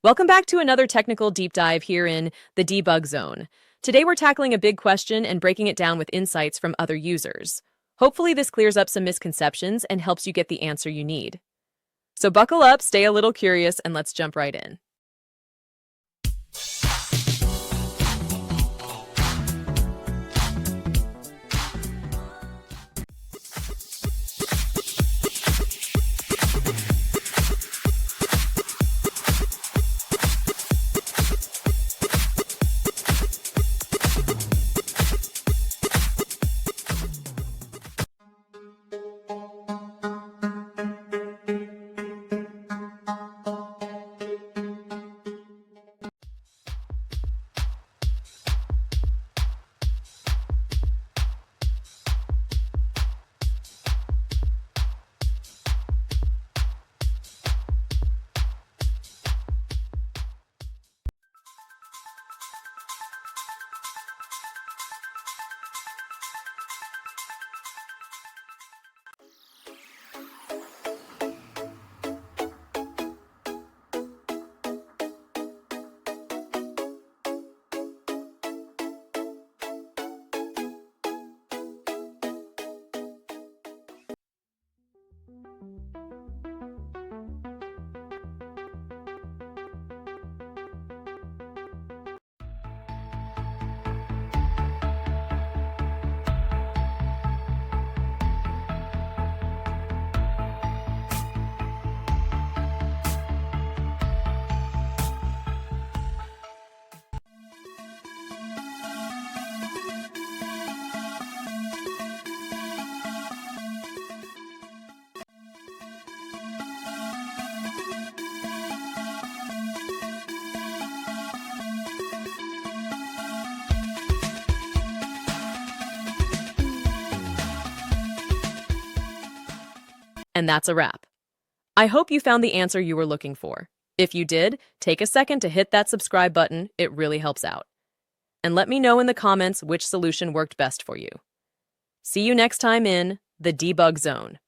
Welcome back to another technical deep dive here in the debug zone. Today we're tackling a big question and breaking it down with insights from other users. Hopefully this clears up some misconceptions and helps you get the answer you need. So buckle up, stay a little curious, and let's jump right in. And that's a wrap. I hope you found the answer you were looking for. If you did, take a second to hit that subscribe button. It really helps out. And let me know in the comments which solution worked best for you. See you next time in the debug zone.